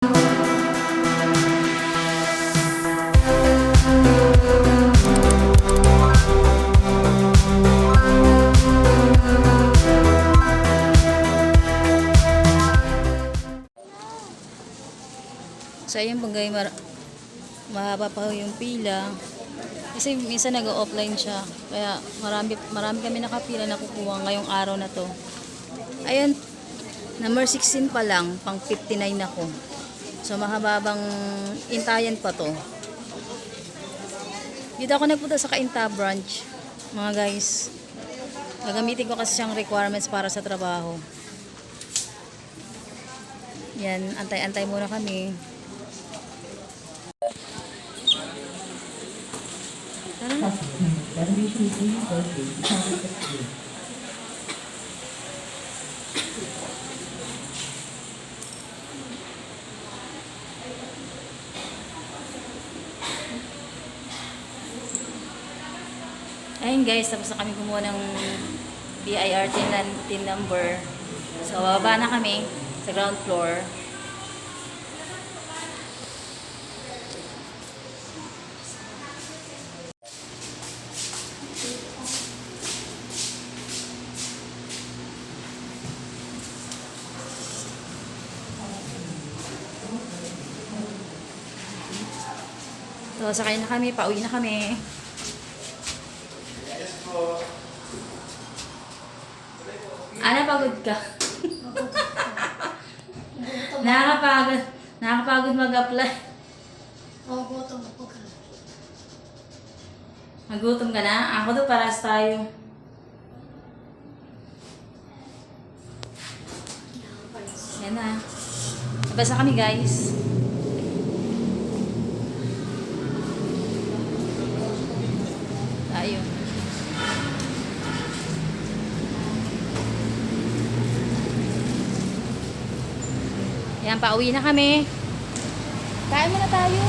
So ayun bagay, mahaba pa yung pila. Kasi minsan nag-offline siya. Kaya marami kami nakapila na kukuha ngayong araw na to. Ayun, number 16 pa lang, pang 59 ako. So mahababang intayan pa to. Dito ako nagpunta sa Cainta branch, mga guys. Gagamitin ko kasi siyang requirements para sa trabaho. Yan, antay-antay muna kami. Ayun guys, tapos na kami kumuha ng BIR tin number. So, bababa na kami sa ground floor. So, sakay na kami, pauwi na kami. Ana, pagod ka? Nakakapagod mag-apply. Gutom ako ka. Nagutom ka na? Ako to, paras tayo. Yan na. Nabasa kami guys. Tayo. Yan, pauwi na kami. Kain muna tayo.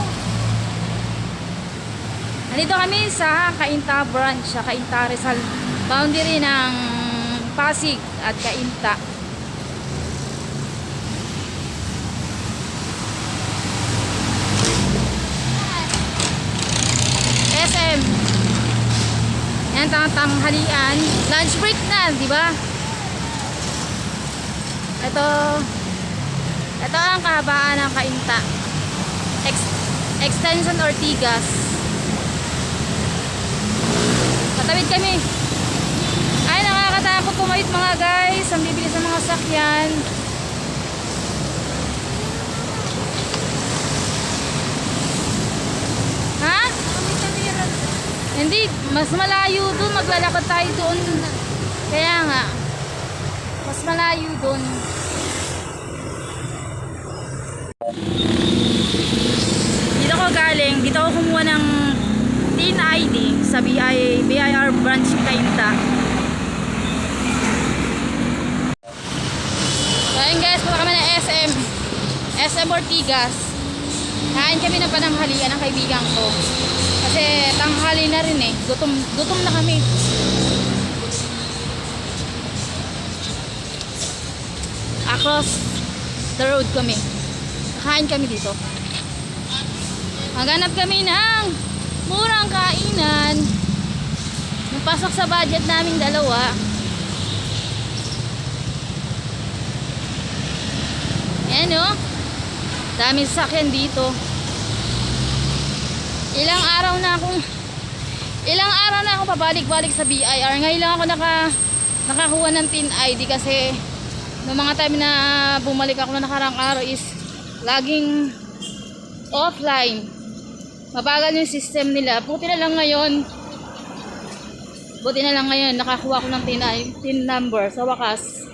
Nandito kami sa Cainta branch, sa Cainta Rizal. Boundary ng Pasig at Cainta. SM. Yan, tanghalian. Lunch break na, di ba? Ito ang kahabaan ng Cainta. Extension Ortigas. Patawid kami. Ay, nakakatakot kumawit mga guys. Ang bibilis ng mga sakyan. Ha? Hindi, mas malayo dun. Maglalakad tayo doon. Kaya nga, mas malayo dun. Dito ako galing, dito ako kumuha ng TIN ID sa BIR branch Cainta. So ayun guys, punta kami ng SM Ortigas. Kain kami ng pananghalian ng kaibigan ko. Kasi tanghali na rin eh, gutom na kami. Across the road kami. Kain kami dito. Maghanap kami ng murang kainan. Napasok sa budget naming dalawa. Ayan o. Daming sasakyan dito. Ilang araw na akong pabalik-balik sa BIR. Ngayon lang ako nakakuha ng TIN ID kasi noong mga time na bumalik ako na nakarang araw is laging offline. Mabagal yung system nila. Buti na lang ngayon nakakuha ko ng TIN number sa wakas.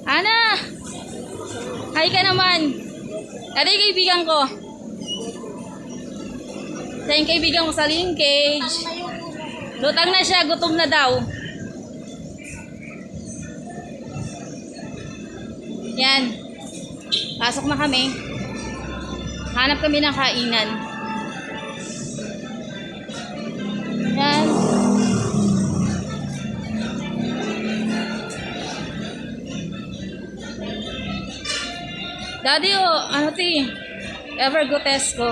Ana! Hi ka naman. Ito yung kaibigan ko. Ito yung kaibigan ko sa linkage. Lutang na siya, gutom na daw. Yan. Pasok na kami. Hanap kami ng kainan. Yan. Daddy, ano ti? Evergotesco.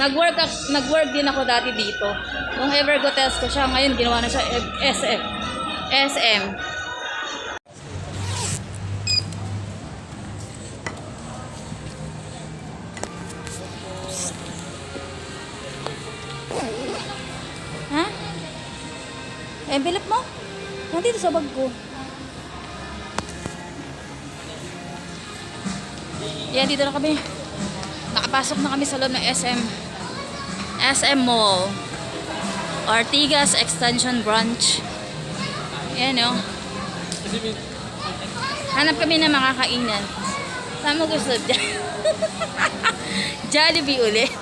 Nag-work din ako dati dito. Yung Evergotesco siya, ngayon ginawa na siya SM. Ha? Envelope mo? Nandito sa bag ko. Yan, dito na kami. Nakapasok na kami sa loob ng SM Mall. Ortigas Extension Branch. Yan o. Hanap kami ng mga kainan. Saan mo gusto dyan? Jollibee ulit.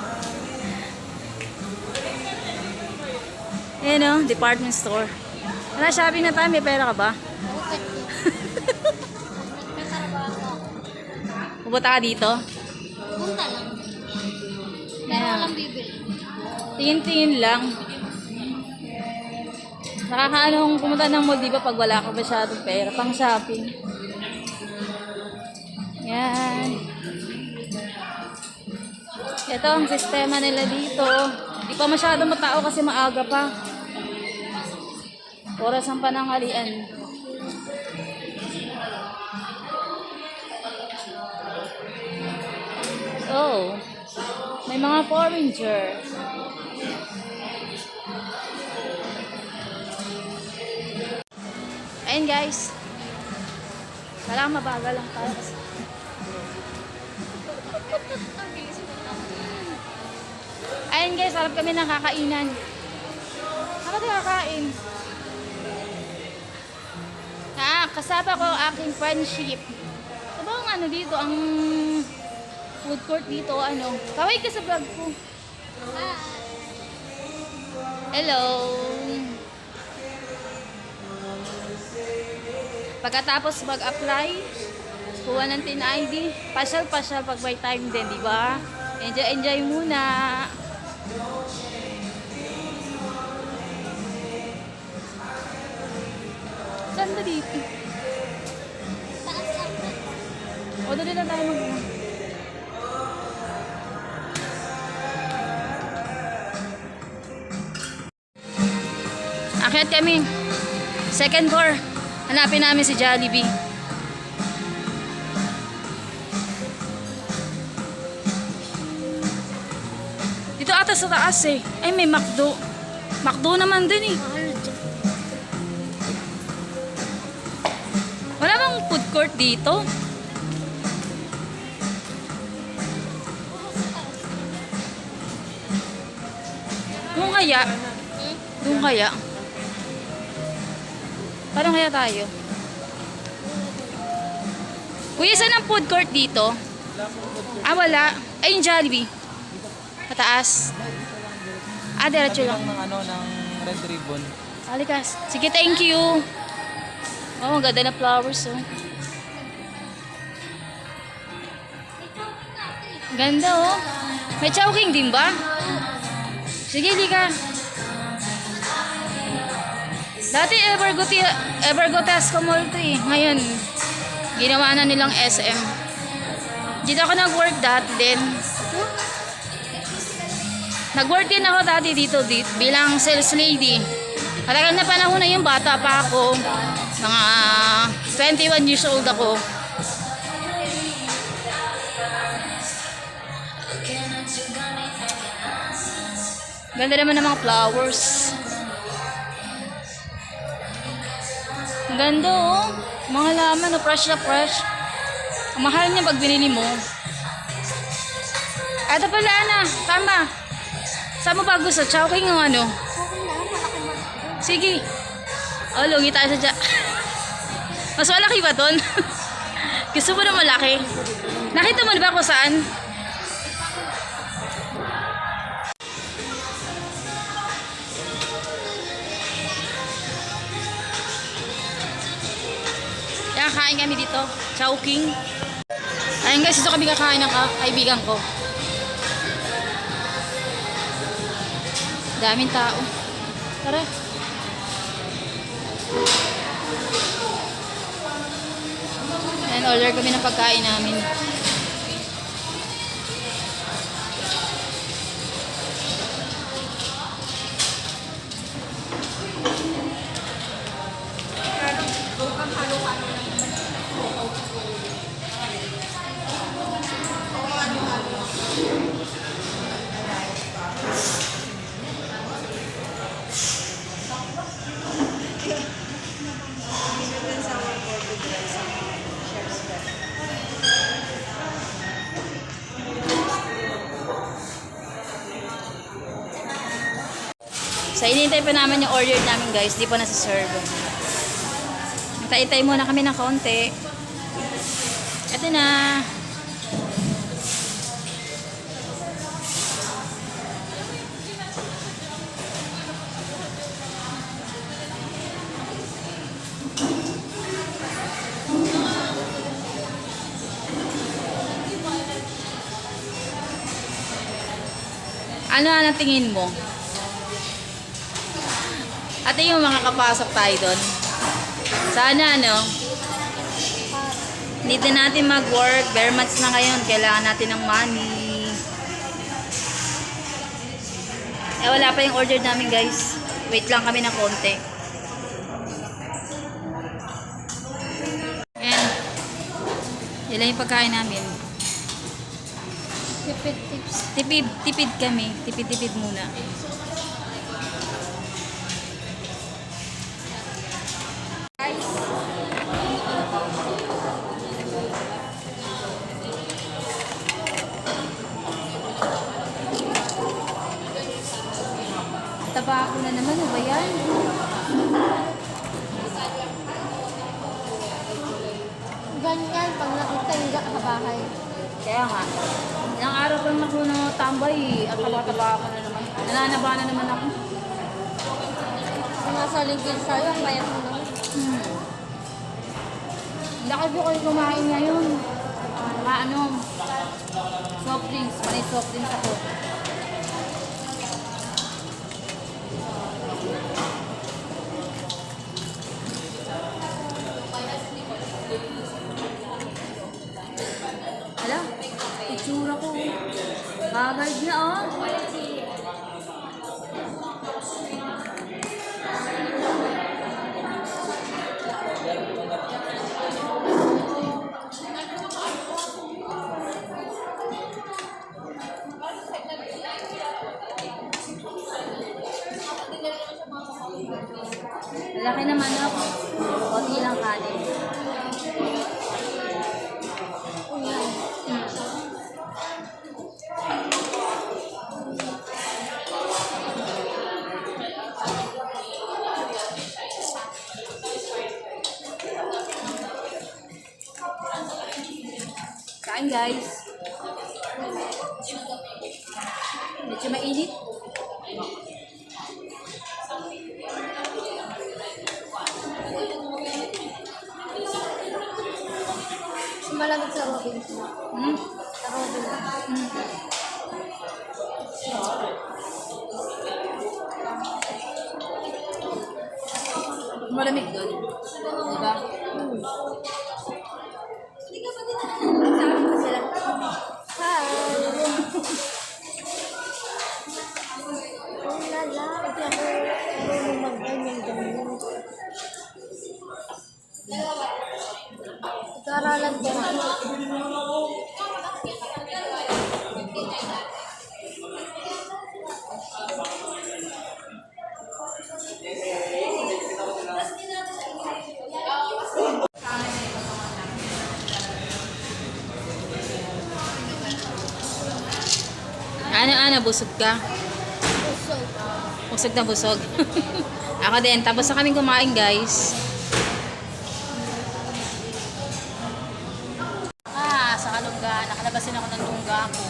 Yan o, department store. Wala, shopping na tayo. May pera ka ba? May trabaho ako. Pupunta ka dito? Punta lang. Pero walang bibili. Tingin-tingin lang. Nakakaano kung pumunta ng mall, di ba, pag wala ka masyadong pera, pang shopping. Yan. Ito ang sistema nila dito. Di pa masyadong matao kasi maaga pa. Oras ang pananghalian. Oh, may mga foreigner. Ayun guys. Kailangan mabagal lang tayo kasi. Ayun guys, harap kami ng kakainan. Ano tayo kakain? Kasama ko aking friendship. Diba ang ano dito, ang food court dito, ano. Kaway ka sa vlog ko. Hello. Pagkatapos mag-apply, kuha ng TIN ID, pasyal-pasyal pag may time din, di ba? Enjoy muna. Saan ba dito? Taas lang. O, doon na tayo mag-uwi. Akyat kami. Second floor. Hanapin namin si Jollibee. Dito ata sa taas eh. Ay, may McDo. McDo naman din eh. Mahal dyan. Wala bang food court dito? Doon kaya? Doon kaya? Parang kaya tayo? Kuya, saan ang food court dito? Ah, wala. Ay, yung Jollibee. Pataas. Ah, diretso lang. Ng ano, ng red ribbon. Alikas. Sige, thank you. Oh, ang ganda na flowers, oh. Ganda, oh. May chowking din ba? Sige, lika. Dati Evergotesco Mall to eh. Ngayon, ginawa na nilang SM. Dito ako nag-work dati din. Nag-work din ako dati dito bilang sales lady. Talagang na panahon na yung bata pa ako. Mga 21 years old ako. Ganda naman ng mga flowers. Ang ganda oh. Mga laman, oh, fresh na fresh. Ang mahal niya pag binili mo. Ito pala, Ana. Tama. Saan mo ba gusto? Chowking o ano? Okay lang, malaki man. Sige. Oh, lugi tayo sa dyan. Mas malaki ba ton? Gusto mo na malaki? Nakita mo na ba kung saan? Yan, kain kami dito. Chowking. Ayun guys, dito kami kakain ng kaibigan ko. Daming tao. Tara. Yan, order kami ng pagkain namin. So, inintay pa naman yung order namin guys. Di pa nasa-serve. Hintay-hintay muna kami ng konti. Ito na. Ano ang tingin mo? Ate yung mga kapasok tayo doon. Sana ano, hindi na natin mag-work. Bare months na ngayon. Kailangan natin ng money. Eh wala pa yung order namin guys. Wait lang kami ng konti. And, yun lang yung pagkain namin. Tipid tips. Tipid kami. Tipid muna. Guys. Taba ako na naman. Ano ba yan? Ganyan, pag nakita yung sa bahay. Kaya nga. Ilang araw pa naman ako na tambay. At taba ako na naman. Nananaba na naman ako. Kung nasa lingkid sa'yo, ang mayat mo naman. Lakas ko kayo kumain ngayon. Ano? Soft drinks. May soft drinks ako. Hala, itsura ko. Haggard na oh. Laki naman ako. Konti lang kanin. Kain guys. Medyo mainit. Malamig sa Robinson. Sa Robinson. Malamig doon. Diba? Hi! Ang lala, kasi ako marunong mag-ganyan ganyan. Pag-aralan ko nga. Ano, busog ka? Puso. Busog na busog. Ako din. Tapos na kaming kumain, guys. Sa kalungga. Nakalabasin ako ng lungga ko.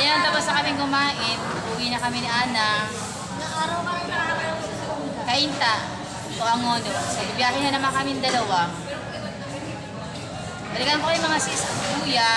Ayan, tapos na kaming kumain. Uwi na kami ni Ana. Naaraw ka rin nakakaraw sa segunda. Kainta. O Angono. So, bibiyahin na naman kami dalawa. Balikan ko yung mga sis at kuya.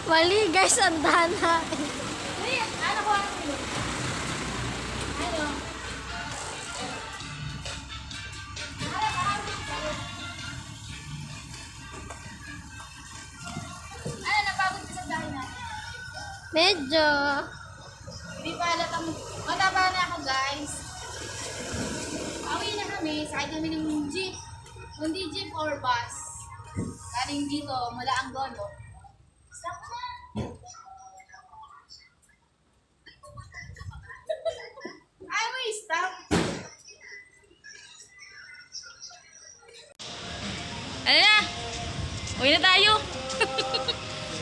Mali guys, ang dahan natin. Ano ko? Ano? Ano, napagod ka sa dahil natin? Medyo. Hindi pa halatang mataba na ako, guys. Pauwi na kami, sakay kami ng jeep. Hindi jeep or bus. Galing dito, mula ang Golo. Stop na! Ay, may stop! Ano na? Uwi na tayo!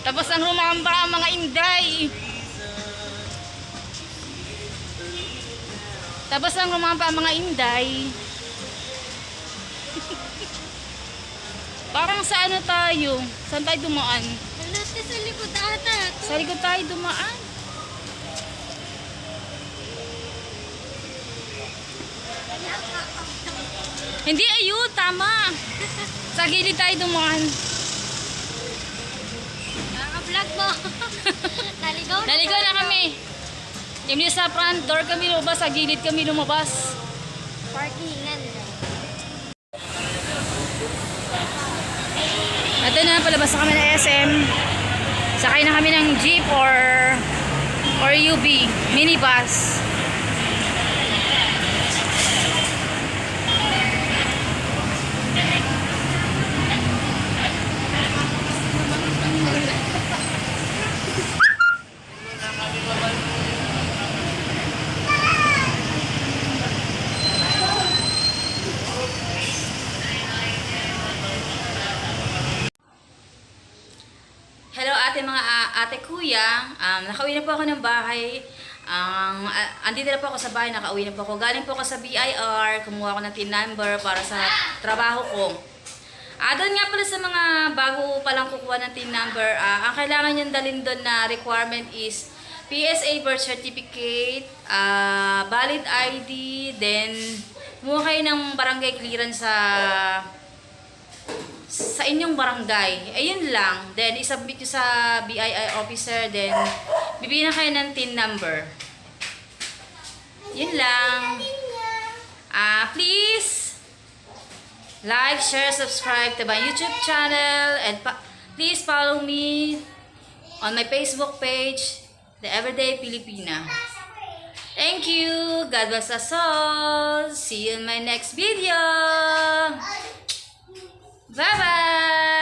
Tapos ang rumamba ang mga inday. Tapos ang rumamba ang mga inday. Parang sa ano tayo? Saan tayo dumaan? Malate sa likod ata. Sa likod tayo dumaan. Hindi, ayun, tama. Sa gilid tayo dumaan. Naka-vlog mo. Naligaw na. Naligaw na kami. Yung sa front door kami lumabas, sa gilid kami lumabas. Parkingan. At na, palabas na kami ng SM. Sakay na kami ng jeep or UB, minibus. Hello ate kuya, nakauwi na po ako ng bahay. Andito na po ako sa bahay, nakauwi na po ako. Galing po ako sa BIR, kumuha ako ng TIN number para sa trabaho ko. Doon nga pala sa mga bago palang kukuha ng TIN number, ang kailangan nyo dalhin doon na requirement is PSA birth certificate, valid ID, then kumuha kayo ng barangay clearance sa inyong barangay. Ayun lang. Then, isubmit nyo sa BII officer. Then, bibigyan na kayo ng TIN number. Yun lang. Please, like, share, subscribe to my YouTube channel. And please follow me on my Facebook page, The Everyday Filipina. Thank you. God bless us all. See you in my next video. Bye-bye!